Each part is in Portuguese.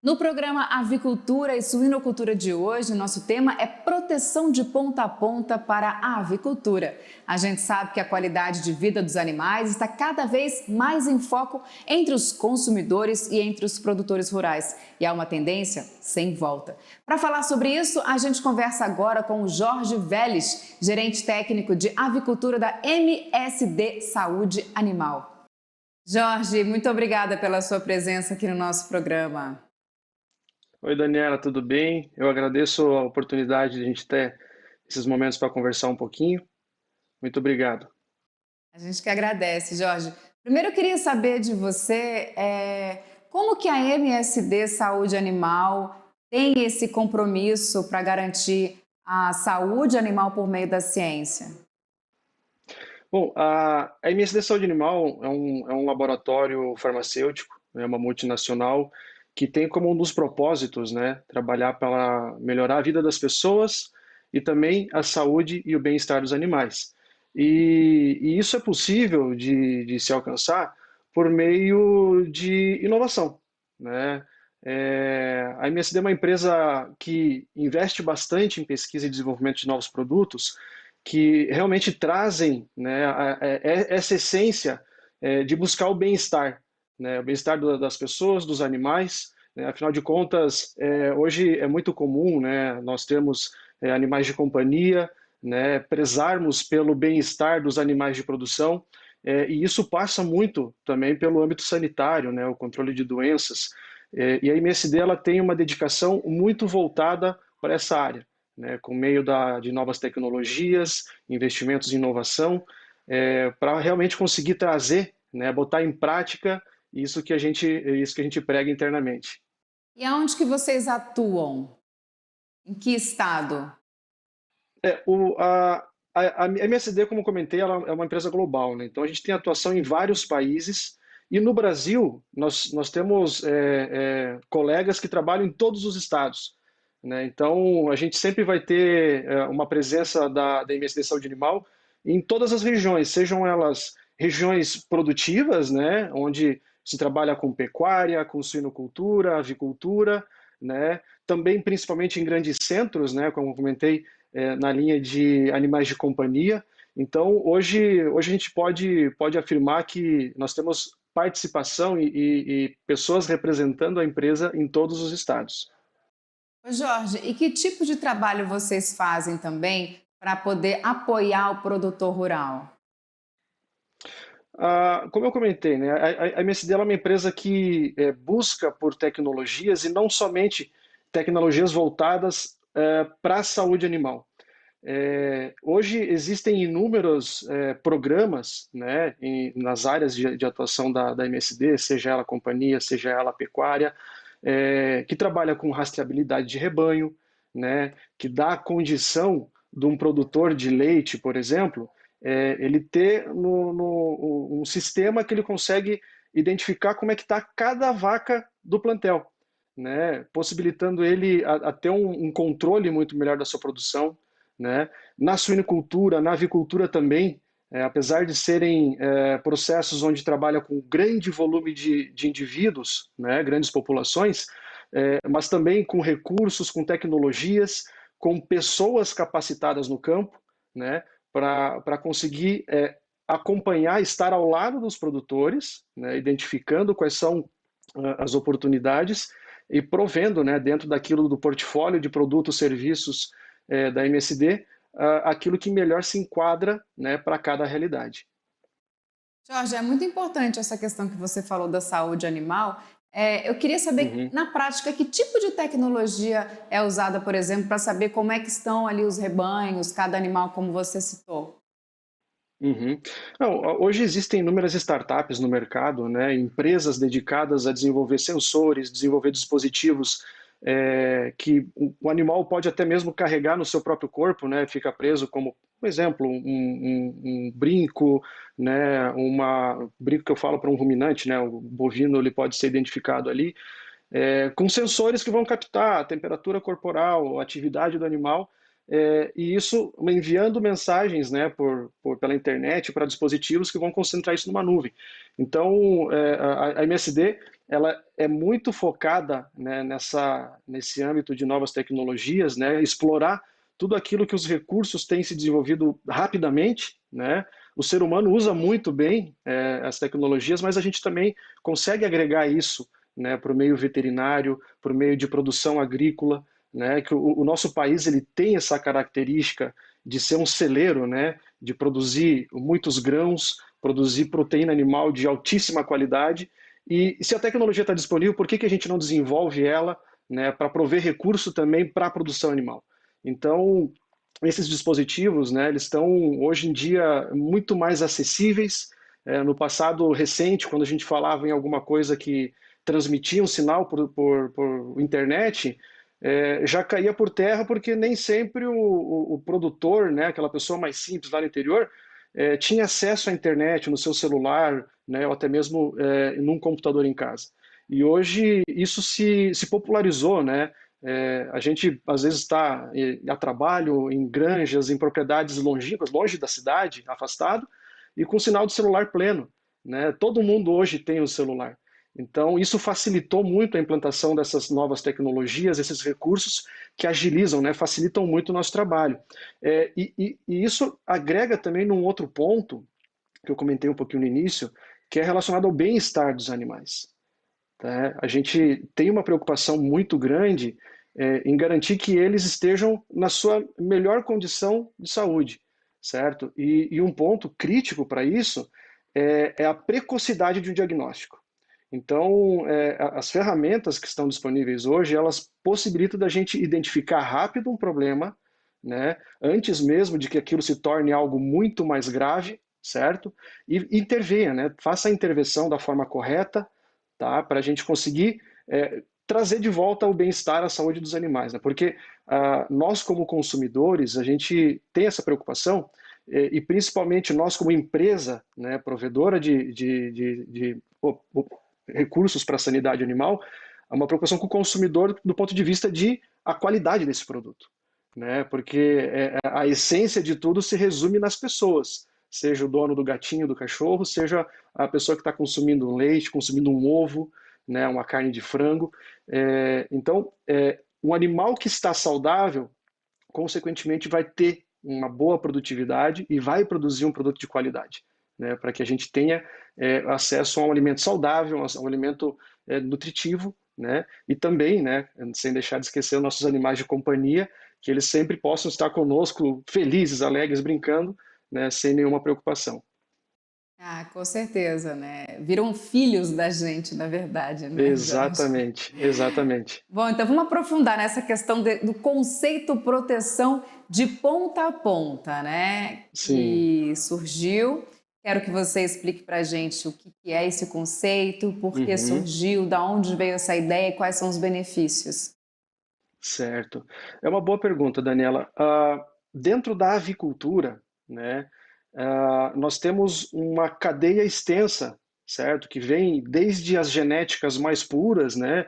No programa Avicultura e Suinocultura de hoje, nosso tema é proteção de ponta a ponta para a avicultura. A gente sabe que a qualidade de vida dos animais está cada vez mais em foco entre os consumidores e entre os produtores rurais. E há uma tendência sem volta. Para falar sobre isso, a gente conversa agora com o Jorge Vélez, gerente técnico de avicultura da MSD Saúde Animal. Jorge, muito obrigada pela sua presença aqui no nosso programa. Oi, Daniela, tudo bem? Eu agradeço a oportunidade de a gente ter esses momentos para conversar um pouquinho. Muito obrigado. A gente que agradece, Jorge. Primeiro eu queria saber de você como que a MSD Saúde Animal tem esse compromisso para garantir a saúde animal por meio da ciência. Bom, a MSD Saúde Animal é um laboratório farmacêutico, é uma multinacional que tem como um dos propósitos, né, trabalhar para melhorar a vida das pessoas e também a saúde e o bem-estar dos animais. E isso é possível de se alcançar por meio de inovação, né? A MSD é uma empresa que investe bastante em pesquisa e desenvolvimento de novos produtos que realmente trazem, né, essa essência de buscar o bem-estar, né, o bem-estar das pessoas, dos animais, né, afinal de contas, hoje é muito comum, né, nós termos animais de companhia, né, prezarmos pelo bem-estar dos animais de produção, e isso passa muito também pelo âmbito sanitário, né, o controle de doenças, e a MSD ela tem uma dedicação muito voltada para essa área, né, com meio de novas tecnologias, investimentos em inovação, para realmente conseguir trazer, né, botar em prática isso que a gente prega internamente. E aonde que vocês atuam? Em que estado? É, o, a MSD, como comentei, ela é uma empresa global, né? Então a gente tem atuação em vários países e no Brasil nós temos colegas que trabalham em todos os estados, né? Então a gente sempre vai ter uma presença da MSD Saúde Animal em todas as regiões, sejam elas regiões produtivas, né? Onde se trabalha com pecuária, com suinocultura, avicultura, né? Também principalmente em grandes centros, né? Como eu comentei, na linha de animais de companhia. Então, hoje a gente pode afirmar que nós temos participação e pessoas representando a empresa em todos os estados. Ô Jorge, e que tipo de trabalho vocês fazem também para poder apoiar o produtor rural? Como eu comentei, né, a MSD ela é uma empresa que busca por tecnologias e não somente tecnologias voltadas para a saúde animal. Hoje existem inúmeros programas, né, nas áreas de atuação da MSD, seja ela companhia, seja ela pecuária, que trabalha com rastreabilidade de rebanho, né, que dá a condição de um produtor de leite, por exemplo, ele ter um sistema que ele consegue identificar como é que está cada vaca do plantel, né, possibilitando ele a ter um controle muito melhor da sua produção, né? Na suinocultura, na avicultura também, apesar de serem processos onde trabalha com grande volume de indivíduos, né, grandes populações, mas também com recursos, com tecnologias, com pessoas capacitadas no campo, né, para conseguir acompanhar, estar ao lado dos produtores, né, identificando quais são as oportunidades e provendo, né, dentro daquilo do portfólio de produtos, serviços da MSD, aquilo que melhor se enquadra, né, para cada realidade. Jorge, é muito importante essa questão que você falou da saúde animal. Eu queria saber, Uhum. na prática, que tipo de tecnologia é usada, por exemplo, para saber como é que estão ali os rebanhos, cada animal, como você citou. Uhum. Não, hoje existem inúmeras startups no mercado, né, empresas dedicadas a desenvolver sensores, desenvolver dispositivos que o animal pode até mesmo carregar no seu próprio corpo, né, fica preso como, por exemplo, um brinco, né, brinco que eu falo para um ruminante, né, o bovino ele pode ser identificado ali, com sensores que vão captar a temperatura corporal, a atividade do animal, e isso enviando mensagens, né, pela internet para dispositivos que vão concentrar isso numa nuvem. Então, a MSD ela é muito focada, né, nesse âmbito de novas tecnologias, né, explorar tudo aquilo que os recursos têm se desenvolvido rapidamente, né? O ser humano usa muito bem as tecnologias, mas a gente também consegue agregar isso, né, para o meio veterinário, para o meio de produção agrícola, né, que o nosso país ele tem essa característica de ser um celeiro, né, de produzir muitos grãos, produzir proteína animal de altíssima qualidade. E se a tecnologia está disponível, por que que a gente não desenvolve ela, né, para prover recurso também para a produção animal? Então, esses dispositivos, né, eles estão hoje em dia muito mais acessíveis. No passado recente, quando a gente falava em alguma coisa que transmitia um sinal por internet, já caía por terra porque nem sempre o produtor, né, aquela pessoa mais simples lá no interior, tinha acesso à internet no seu celular, né, ou até mesmo num computador em casa. E hoje isso se popularizou, né? A gente às vezes está a trabalho em granjas, em propriedades longínquas, longe da cidade, afastado, e com sinal de celular pleno, né? Todo mundo hoje tem o celular. Então, isso facilitou muito a implantação dessas novas tecnologias, esses recursos que agilizam, né, facilitam muito o nosso trabalho. E isso agrega também num outro ponto, que eu comentei um pouquinho no início, que é relacionado ao bem-estar dos animais. Tá? A gente tem uma preocupação muito grande em garantir que eles estejam na sua melhor condição de saúde, certo? E um ponto crítico para isso é a precocidade de um diagnóstico. Então, as ferramentas que estão disponíveis hoje, elas possibilitam da gente identificar rápido um problema, né, antes mesmo de que aquilo se torne algo muito mais grave, certo? E intervenha, né, faça a intervenção da forma correta, tá, para a gente conseguir trazer de volta o bem-estar, a saúde dos animais, né? Porque nós como consumidores, a gente tem essa preocupação e principalmente nós como empresa, né, provedora de recursos para a sanidade animal, é uma preocupação com o consumidor do ponto de vista de a qualidade desse produto, né? Porque a essência de tudo se resume nas pessoas, seja o dono do gatinho, do cachorro, seja a pessoa que está consumindo um leite, consumindo um ovo, né, uma carne de frango. Então, um animal que está saudável, consequentemente, vai ter uma boa produtividade e vai produzir um produto de qualidade, né, para que a gente tenha acesso a um alimento saudável, a um alimento nutritivo, né, e também, né, sem deixar de esquecer os nossos animais de companhia, que eles sempre possam estar conosco, felizes, alegres, brincando, né, sem nenhuma preocupação. Ah, com certeza, né? Viram filhos da gente, na verdade, né, Jorge? Exatamente, exatamente. Bom, então vamos aprofundar nessa questão do conceito proteção de ponta a ponta, né? Sim, Que surgiu. Quero que você explique para a gente o que é esse conceito, por que uhum, surgiu, da onde veio essa ideia e quais são os benefícios. certo. É uma boa pergunta, Daniela. Dentro da avicultura, né, nós temos uma cadeia extensa, certo? Que vem desde as genéticas mais puras, né,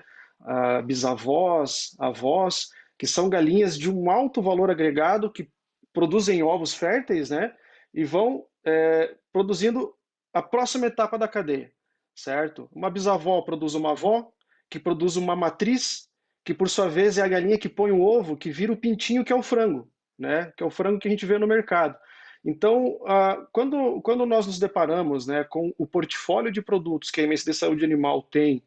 bisavós, avós, que são galinhas de um alto valor agregado que produzem ovos férteis, né, e vão produzindo a próxima etapa da cadeia, certo? Uma bisavó produz uma avó, que produz uma matriz, que por sua vez é a galinha que põe o ovo, que vira o pintinho, que é o frango, né? Que é o frango que a gente vê no mercado. Então, quando nós nos deparamos, né, com o portfólio de produtos que a MSD Saúde Animal tem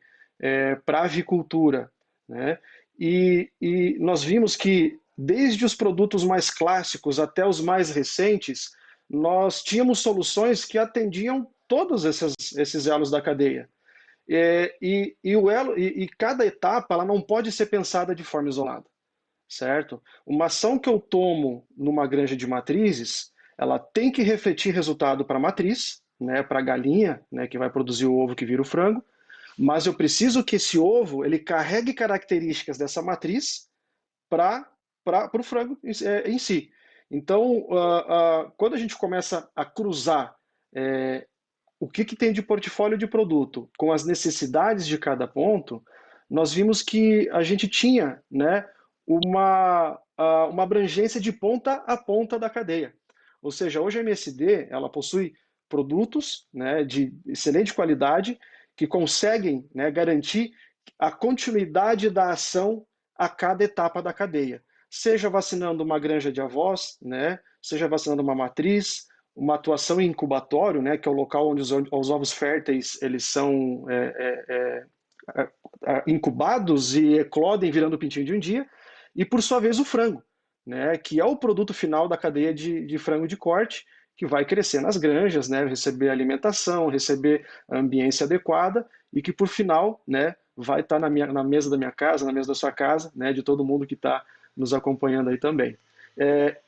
para a avicultura, né, e nós vimos que desde os produtos mais clássicos até os mais recentes, nós tínhamos soluções que atendiam todos esses elos da cadeia. E cada etapa ela não pode ser pensada de forma isolada, certo? Uma ação que eu tomo numa granja de matrizes, ela tem que refletir resultado para a matriz, né, para a galinha, né, que vai produzir o ovo que vira o frango, mas eu preciso que esse ovo ele carregue características dessa matriz para o frango em si. Então, quando a gente começa a cruzar o que tem de portfólio de produto com as necessidades de cada ponto, nós vimos que a gente tinha, né, uma abrangência de ponta a ponta da cadeia. Ou seja, hoje a MSD ela possui produtos, né, de excelente qualidade que conseguem, né, garantir a continuidade da ação a cada etapa da cadeia. Seja vacinando uma granja de avós, né, seja vacinando uma matriz, uma atuação em incubatório, né, que é o local onde os ovos férteis eles são incubados e eclodem virando pintinho de um dia, e por sua vez o frango, né, que é o produto final da cadeia de frango de corte, que vai crescer nas granjas, né, receber alimentação, receber a ambiência adequada e que por final, né, vai estar na mesa da minha casa, na mesa da sua casa, né, de todo mundo que está nos acompanhando aí também. É,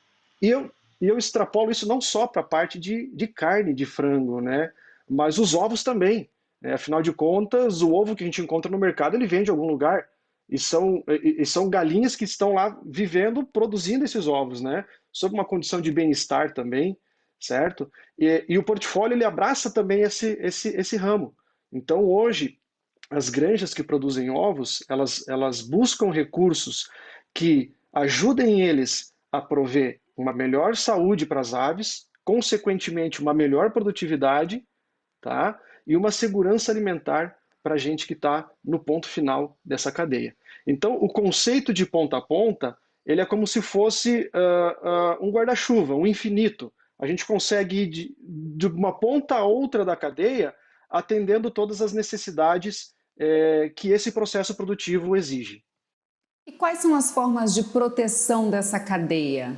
e, eu, e eu extrapolo isso não só para a parte de carne de frango, né, mas os ovos também. Né? Afinal de contas, o ovo que a gente encontra no mercado, ele vem de algum lugar. E são galinhas que estão lá vivendo, produzindo esses ovos, né? Sob uma condição de bem-estar também, certo? E o portfólio ele abraça também esse ramo. Então, hoje, as granjas que produzem ovos, elas buscam recursos que ajudem eles a prover uma melhor saúde para as aves, consequentemente, uma melhor produtividade, tá? E uma segurança alimentar para a gente que está no ponto final dessa cadeia. Então, o conceito de ponta a ponta, ele é como se fosse um guarda-chuva, um infinito. A gente consegue ir de uma ponta a outra da cadeia, atendendo todas as necessidades que esse processo produtivo exige. E quais são as formas de proteção dessa cadeia?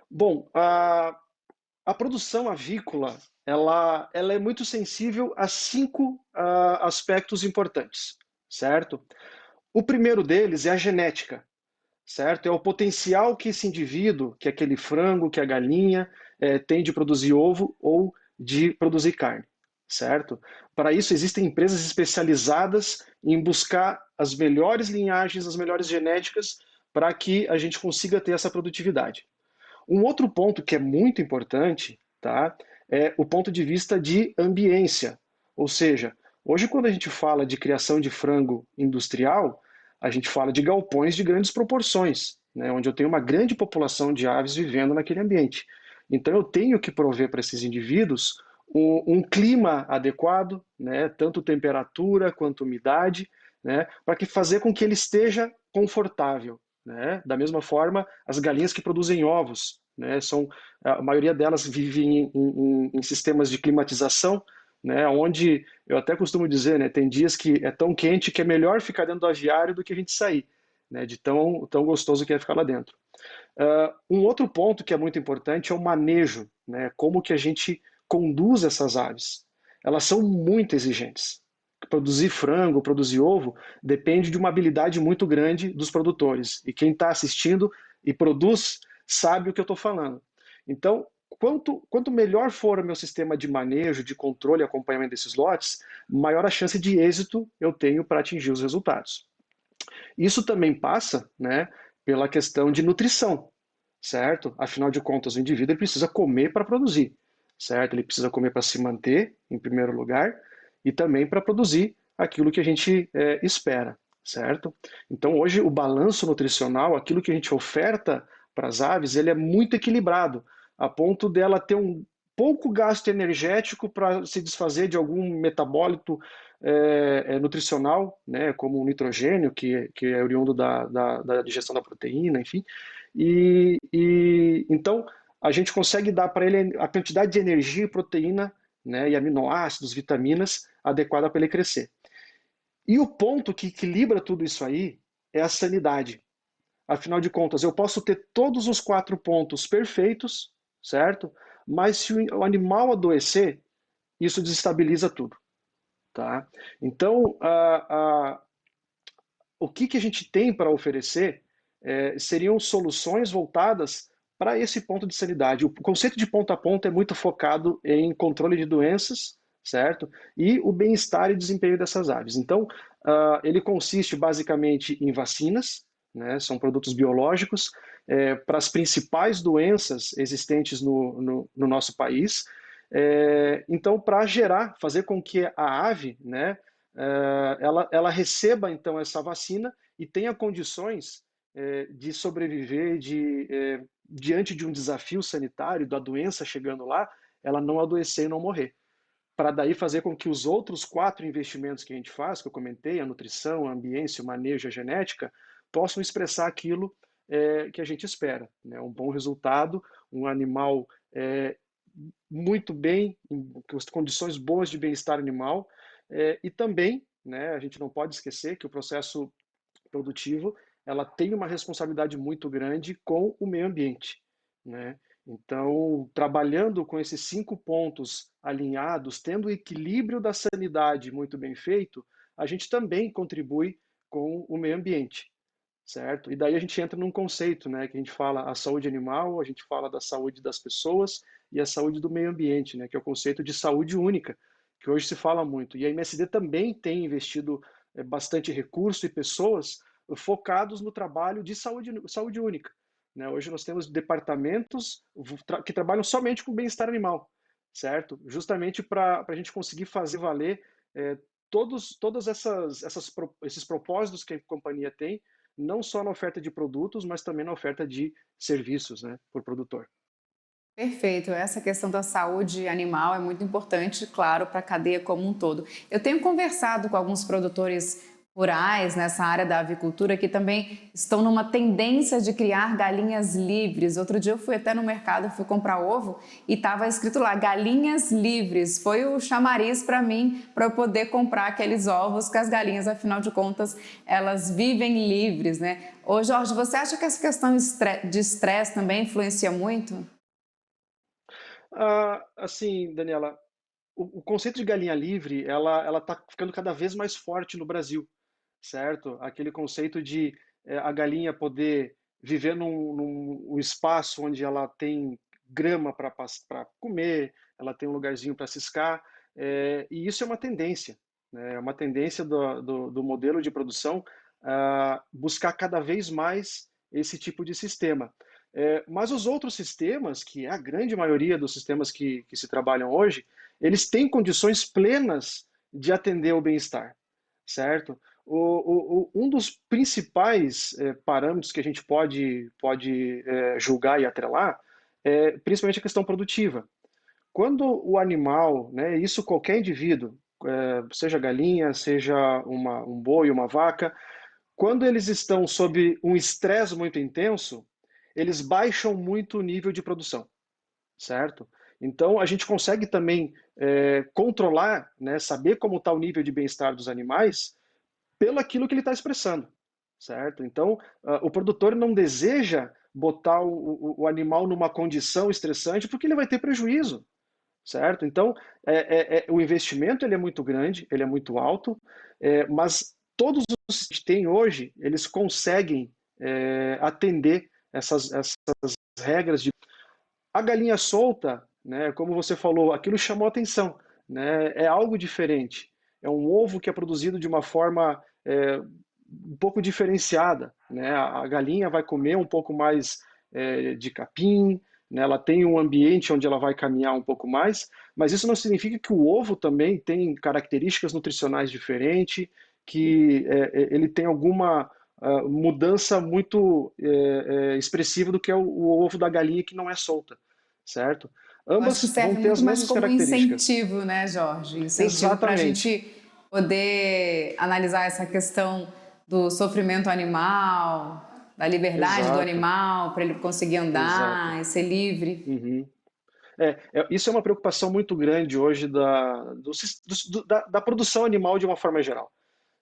Bom, a produção avícola ela é muito sensível a cinco aspectos importantes, certo? O primeiro deles é a genética, certo? É o potencial que esse indivíduo, que aquele frango, que a galinha, tem de produzir ovo ou de produzir carne, certo? Para isso existem empresas especializadas em buscar as melhores linhagens, as melhores genéticas, para que a gente consiga ter essa produtividade. Um outro ponto que é muito importante, tá, é o ponto de vista de ambiência. Ou seja, hoje quando a gente fala de criação de frango industrial, a gente fala de galpões de grandes proporções, né, onde eu tenho uma grande população de aves vivendo naquele ambiente. Então eu tenho que prover para esses indivíduos um clima adequado, né, tanto temperatura quanto umidade, né, para que fazer com que ele esteja confortável. Né? Da mesma forma, as galinhas que produzem ovos, né? A maioria delas vivem em sistemas de climatização, né? Onde eu até costumo dizer, né? Tem dias que é tão quente que é melhor ficar dentro do aviário do que a gente sair, né? De tão gostoso que é ficar lá dentro. Um outro ponto que é muito importante é o manejo, né? Como que a gente conduz essas aves. Elas são muito exigentes. Produzir frango, produzir ovo, depende de uma habilidade muito grande dos produtores. E quem está assistindo e produz sabe o que eu estou falando. Então, quanto melhor for o meu sistema de manejo, de controle e acompanhamento desses lotes, maior a chance de êxito eu tenho para atingir os resultados. Isso também passa, né, pela questão de nutrição, certo? Afinal de contas, o indivíduo ele precisa comer para produzir, certo? Ele precisa comer para se manter, em primeiro lugar, e também para produzir aquilo que a gente espera, certo? Então, hoje, o balanço nutricional, aquilo que a gente oferta para as aves, ele é muito equilibrado, a ponto dela ter um pouco gasto energético para se desfazer de algum metabólito nutricional, né, como o nitrogênio, que é oriundo da digestão da proteína, enfim. Então a gente consegue dar para ele a quantidade de energia e proteína, né, e aminoácidos, vitaminas adequada para ele crescer. E o ponto que equilibra tudo isso aí é a sanidade. Afinal de contas, eu posso ter todos os quatro pontos perfeitos, certo? Mas se o animal adoecer, isso desestabiliza tudo. Tá? Então, o que a gente tem para oferecer seriam soluções voltadas para esse ponto de sanidade. O conceito de ponta a ponta é muito focado em controle de doenças, certo? E o bem-estar e desempenho dessas aves. Então, ele consiste basicamente em vacinas, né? São produtos biológicos para as principais doenças existentes no nosso país. Então, para fazer com que a ave, né, ela receba então essa vacina e tenha condições de sobreviver diante de um desafio sanitário, da doença chegando lá, ela não adoecer e não morrer. para daí fazer com que os outros 4 investimentos que a gente faz, que eu comentei, a nutrição, a ambiência, o manejo, a genética, possam expressar aquilo que a gente espera, né? Um bom resultado, um animal muito bem, com condições boas de bem-estar animal, e também, né, a gente não pode esquecer que o processo produtivo, ela tem uma responsabilidade muito grande com o meio ambiente, né? Então, trabalhando com esses 5 pontos alinhados, tendo o equilíbrio da sanidade muito bem feito, a gente também contribui com o meio ambiente, certo? E daí a gente entra num conceito, né, que a gente fala a saúde animal, a gente fala da saúde das pessoas e a saúde do meio ambiente, né, que é o conceito de saúde única, que hoje se fala muito. E a MSD também tem investido bastante recurso e pessoas focados no trabalho de saúde única, né? Hoje nós temos departamentos que trabalham somente com bem-estar animal, certo? Justamente para a gente conseguir fazer valer todas esses propósitos que a companhia tem, não só na oferta de produtos, mas também na oferta de serviços, né, por produtor. Perfeito. Essa questão da saúde animal é muito importante, claro, para a cadeia como um todo. Eu tenho conversado com alguns produtores rurais nessa área da avicultura que também estão numa tendência de criar galinhas livres. Outro dia eu fui até no mercado, fui comprar ovo e estava escrito lá, galinhas livres. Foi o chamariz para mim, para eu poder comprar aqueles ovos, que as galinhas, afinal de contas, elas vivem livres, né? Ô Jorge, você acha que essa questão de estresse também influencia muito? Assim, Daniela, o conceito de galinha livre, ela está ficando cada vez mais forte no Brasil, certo? Aquele conceito de a galinha poder viver num espaço onde ela tem grama para comer, ela tem um lugarzinho para ciscar, e isso é uma tendência, né? É uma tendência do modelo de produção a buscar cada vez mais esse tipo de sistema. Mas os outros sistemas, que é a grande maioria dos sistemas que se trabalham hoje, eles têm condições plenas de atender o bem-estar, certo? Um dos principais parâmetros que a gente pode julgar e atrelar é principalmente a questão produtiva. Quando o animal, né, isso qualquer indivíduo, seja galinha, seja um boi, uma vaca, quando eles estão sob um estresse muito intenso, eles baixam muito o nível de produção, certo? Então, a gente consegue também controlar, né, saber como está o nível de bem-estar dos animais pelo aquilo que ele está expressando, certo? Então, o produtor não deseja botar o animal numa condição estressante porque ele vai ter prejuízo, certo? Então, o investimento ele é muito grande, ele é muito alto, mas todos os que tem hoje, eles conseguem atender essas regras de a galinha solta, né, como você falou, aquilo chamou atenção, né, é algo diferente. É um ovo que é produzido de uma forma um pouco diferenciada, né? A galinha vai comer um pouco mais de capim, né? Ela tem um ambiente onde ela vai caminhar um pouco mais, mas isso não significa que o ovo também tem características nutricionais diferentes, que ele tem alguma mudança muito expressiva do que é o ovo da galinha que não é solta, certo? Eu acho que Ambas vão serve ter as muito mais mesmas como características. incentivo, né, Jorge? Incentivo para a Exatamente, gente poder analisar essa questão do sofrimento animal, da liberdade do exato, animal, para ele conseguir exato. andar e ser livre. Uhum. Isso é uma preocupação muito grande hoje da produção animal de uma forma geral,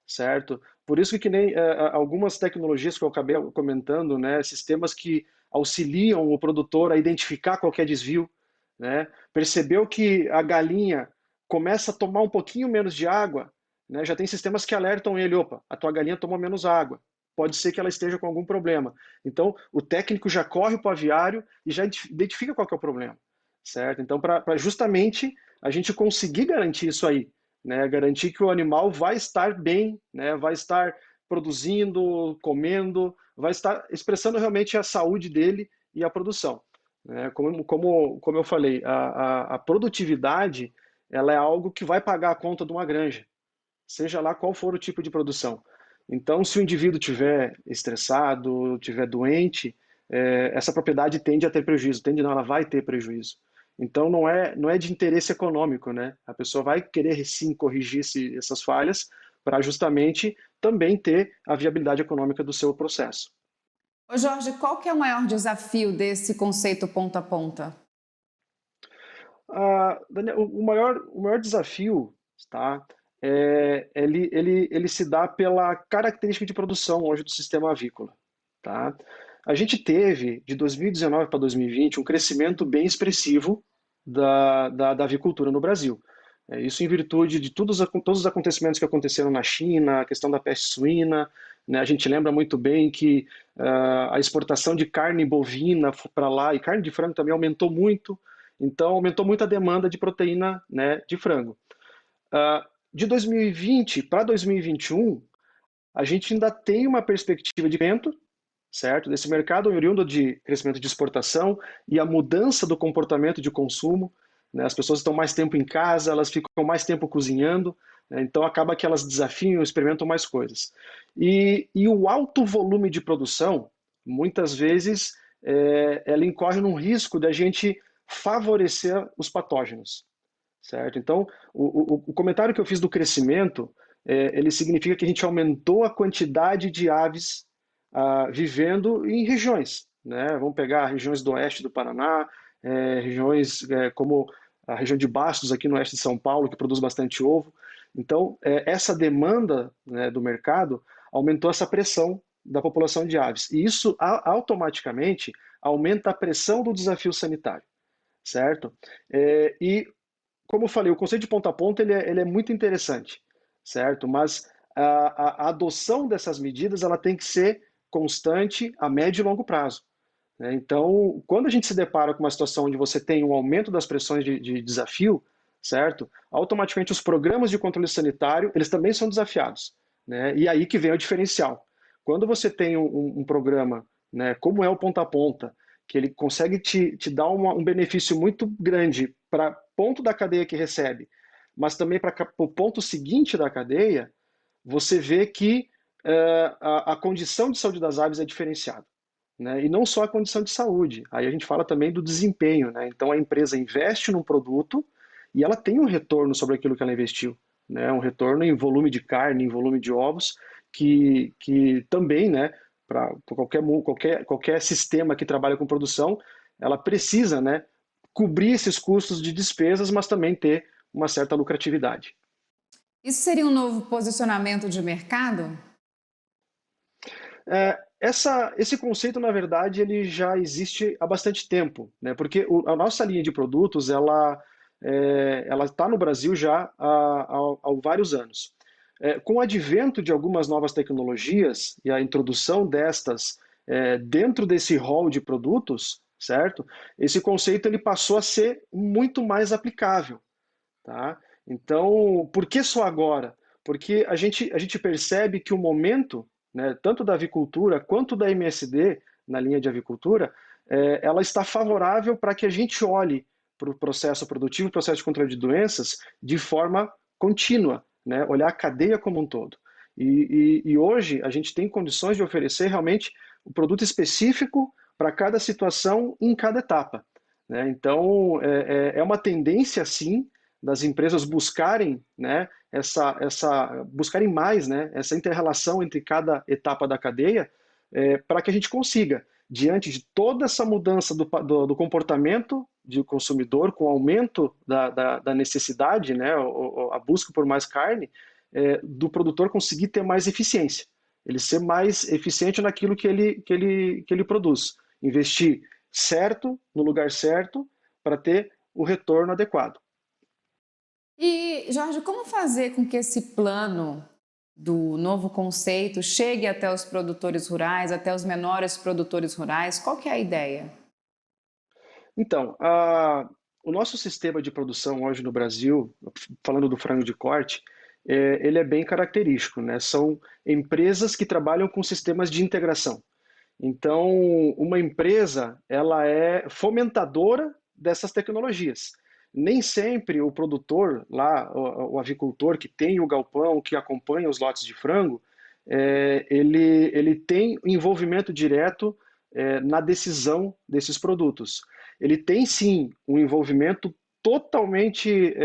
certo? Por isso que nem algumas tecnologias que eu acabei comentando, né, sistemas que auxiliam o produtor a identificar qualquer desvio, né? Percebeu que a galinha começa a tomar um pouquinho menos de água, né? Já tem sistemas que alertam ele, opa, a tua galinha tomou menos água. Pode ser que ela esteja com algum problema. Então, o técnico já corre para o aviário e já identifica qual que é o problema, certo? Então, para justamente a gente conseguir garantir isso aí, né? Garantir que o animal vai estar bem, né? Vai estar produzindo, comendo, vai estar expressando realmente a saúde dele e a produção, né? Como eu falei, a produtividade ela é algo que vai pagar a conta de uma granja, seja lá qual for o tipo de produção. Então, se o indivíduo tiver estressado, tiver doente, essa propriedade tende a ter prejuízo, tende não, ela vai ter prejuízo. Então não é de interesse econômico, né? A pessoa vai querer sim corrigir essas falhas para justamente também ter a viabilidade econômica do seu processo. Ô Jorge, qual que é o maior desafio desse conceito ponta a ponta? Daniel, o maior desafio, tá, ele se dá pela característica de produção hoje do sistema avícola. Tá? A gente teve, de 2019 para 2020, um crescimento bem expressivo da avicultura no Brasil. Isso em virtude de todos os acontecimentos que aconteceram na China, a questão da peste suína, né? A gente lembra muito bem que a exportação de carne bovina para lá e carne de frango também aumentou muito, então aumentou muito a demanda de proteína, né, de frango. De 2020 para 2021, a gente ainda tem uma perspectiva de crescimento, certo? Desse mercado oriundo de crescimento de exportação e a mudança do comportamento de consumo, né? As pessoas estão mais tempo em casa, elas ficam mais tempo cozinhando, né? Então acaba que elas desafiam, experimentam mais coisas. E o alto volume de produção, muitas vezes, ela incorre num risco da gente favorecer os patógenos, certo? Então, o comentário que eu fiz do crescimento, ele significa que a gente aumentou a quantidade de aves vivendo em regiões, né? Vamos pegar regiões do oeste do Paraná, regiões como a região de Bastos, aqui no oeste de São Paulo, que produz bastante ovo. Então, essa demanda, né, do mercado aumentou essa pressão da população de aves. E isso automaticamente aumenta a pressão do desafio sanitário, certo? E como eu falei, o conceito de ponta a ponta ele é muito interessante, certo? Mas a adoção dessas medidas ela tem que ser constante a médio e longo prazo, né? Então, quando a gente se depara com uma situação onde você tem um aumento das pressões de desafio, certo? Automaticamente os programas de controle sanitário eles também são desafiados, né? E aí que vem o diferencial. Quando você tem um programa, né, como é o ponta a ponta, que ele consegue te dar um benefício muito grande para ponto da cadeia que recebe, mas também para o ponto seguinte da cadeia, você vê que a condição de saúde das aves é diferenciada, né? E não só a condição de saúde, aí a gente fala também do desempenho, né? Então a empresa investe num produto e ela tem um retorno sobre aquilo que ela investiu, né? Um retorno em volume de carne, em volume de ovos, que também, né, para qualquer sistema que trabalha com produção, ela precisa, né, cobrir esses custos de despesas, mas também ter uma certa lucratividade. Isso seria um novo posicionamento de mercado? Esse conceito, na verdade, ele já existe há bastante tempo, né? Porque a nossa linha de produtos, ela está no Brasil já há vários anos. Com o advento de algumas novas tecnologias e a introdução destas dentro desse rol de produtos, certo? Esse conceito ele passou a ser muito mais aplicável, tá? Então, por que só agora? Porque a gente percebe que o momento, né, tanto da avicultura quanto da MSD, na linha de avicultura, ela está favorável para que a gente olhe para o processo produtivo, o processo de controle de doenças, de forma contínua, né, olhar a cadeia como um todo. E hoje a gente tem condições de oferecer realmente o produto específico para cada situação em cada etapa, né? Então, é uma tendência, sim, das empresas buscarem, né, buscarem mais, né, essa inter-relação entre cada etapa da cadeia, para que a gente consiga, diante de toda essa mudança do comportamento de consumidor, com o aumento da necessidade, né, a busca por mais carne, do produtor conseguir ter mais eficiência, ele ser mais eficiente naquilo que ele produz, investir certo, no lugar certo, para ter o retorno adequado. E, Jorge, como fazer com que esse plano do novo conceito chegue até os produtores rurais, até os menores produtores rurais? Qual que é a ideia? Então, o nosso sistema de produção hoje no Brasil, falando do frango de corte, ele é bem característico, né? São empresas que trabalham com sistemas de integração. Então, uma empresa, ela é fomentadora dessas tecnologias. Nem sempre o produtor lá, o avicultor que tem o galpão, que acompanha os lotes de frango, ele tem envolvimento direto na decisão desses produtos. Ele tem sim um envolvimento totalmente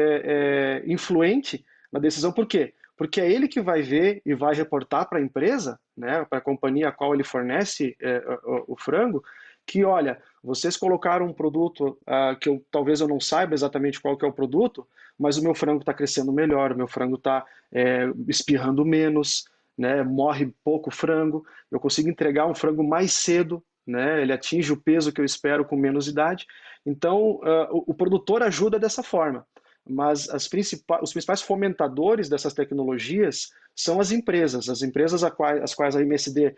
influente na decisão. Por quê? Porque é ele que vai ver e vai reportar para a empresa, né, para a companhia a qual ele fornece o frango, que olha, vocês colocaram um produto que talvez eu não saiba exatamente qual que é o produto, mas o meu frango está crescendo melhor, o meu frango está espirrando menos, né, morre pouco frango, eu consigo entregar um frango mais cedo, né, ele atinge o peso que eu espero com menos idade. Então, o produtor ajuda dessa forma, mas os principais fomentadores dessas tecnologias são as empresas as quais a MSD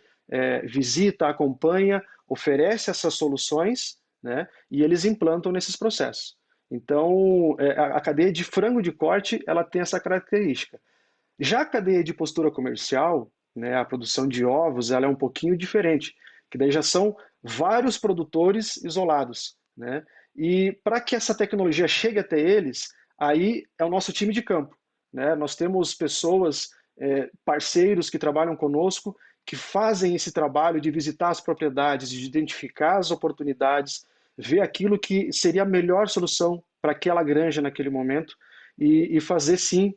visita, acompanha, oferece essas soluções, né, e eles implantam nesses processos. Então, a cadeia de frango de corte, ela tem essa característica. Já a cadeia de postura comercial, né, a produção de ovos, ela é um pouquinho diferente, que daí já são vários produtores isolados, né? E para que essa tecnologia chegue até eles, aí é o nosso time de campo, né? Nós temos pessoas, parceiros que trabalham conosco, que fazem esse trabalho de visitar as propriedades, de identificar as oportunidades, ver aquilo que seria a melhor solução para aquela granja naquele momento e fazer sim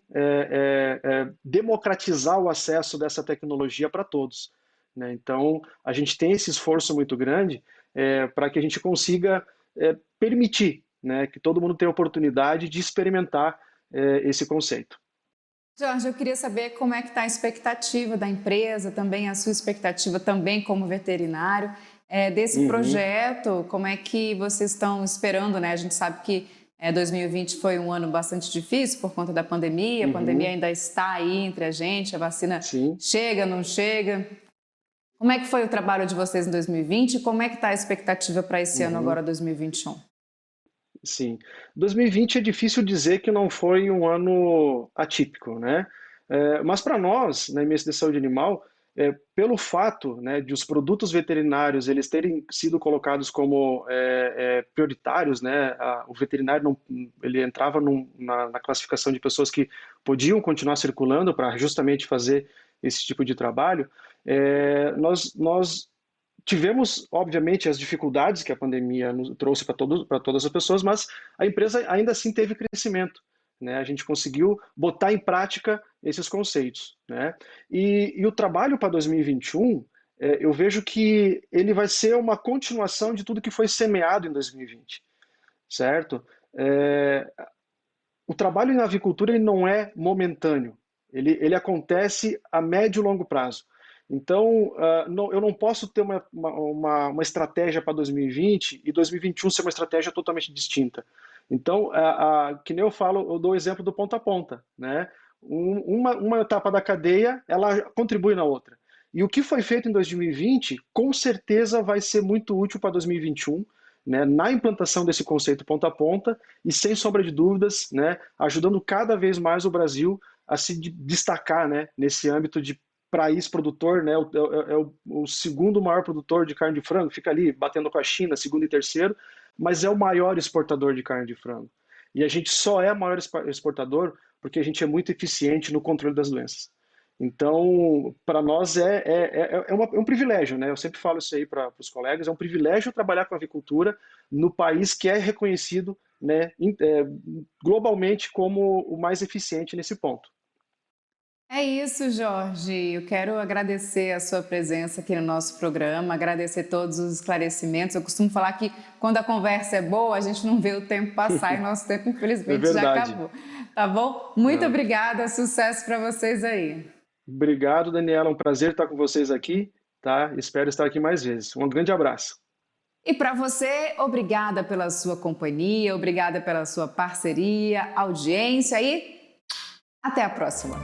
democratizar o acesso dessa tecnologia para todos, né? Então a gente tem esse esforço muito grande para que a gente consiga permitir, né, que todo mundo tenha a oportunidade de experimentar esse conceito. Jorge, eu queria saber como é que está a expectativa da empresa, também a sua expectativa também como veterinário, desse Uhum, projeto, como é que vocês estão esperando, né? A gente sabe que 2020 foi um ano bastante difícil por conta da pandemia, a pandemia uhum, ainda está aí entre a gente, a vacina sim. chega, não chega. Como é que foi o trabalho de vocês em 2020 e como é que está a expectativa para esse ano Uhum. agora, 2021? Sim. 2020 é difícil dizer que não foi um ano atípico, né? Mas para nós, na MSD Saúde Animal, pelo fato, né, de os produtos veterinários eles terem sido colocados como prioritários, né? O veterinário não, ele entrava na classificação de pessoas que podiam continuar circulando para justamente fazer esse tipo de trabalho. Nós tivemos, obviamente, as dificuldades que a pandemia nos trouxe para todas as pessoas, mas a empresa ainda assim teve crescimento, né? A gente conseguiu botar em prática esses conceitos, né? E o trabalho para 2021, eu vejo que ele vai ser uma continuação de tudo que foi semeado em 2020, certo? É, o trabalho em avicultura ele não é momentâneo, ele acontece a médio e longo prazo. Então, eu não posso ter uma estratégia para 2020 e 2021 ser uma estratégia totalmente distinta. Então, que nem eu falo, eu dou o exemplo do ponta a ponta, né? Uma etapa da cadeia, ela contribui na outra. E o que foi feito em 2020, com certeza vai ser muito útil para 2021, né, na implantação desse conceito ponta a ponta e, sem sombra de dúvidas, né, ajudando cada vez mais o Brasil a se destacar, né, nesse âmbito de país produtor, né, o segundo maior produtor de carne de frango, fica ali batendo com a China, segundo e terceiro, mas é o maior exportador de carne de frango. E a gente só é maior exportador porque a gente é muito eficiente no controle das doenças. Então, para nós é um privilégio, né? Eu sempre falo isso aí para os colegas, é um privilégio trabalhar com avicultura no país que é reconhecido, né, globalmente como o mais eficiente nesse ponto. É isso, Jorge. Eu quero agradecer a sua presença aqui no nosso programa, agradecer todos os esclarecimentos. Eu costumo falar que quando a conversa é boa, a gente não vê o tempo passar e nosso tempo, É infelizmente, já verdade. acabou. Tá bom? Muito Não. obrigada, sucesso para vocês aí. Obrigado, Daniela. É um prazer estar com vocês aqui, tá? Espero estar aqui mais vezes. Um grande abraço. E para você, obrigada pela sua companhia, obrigada pela sua parceria, audiência e até a próxima.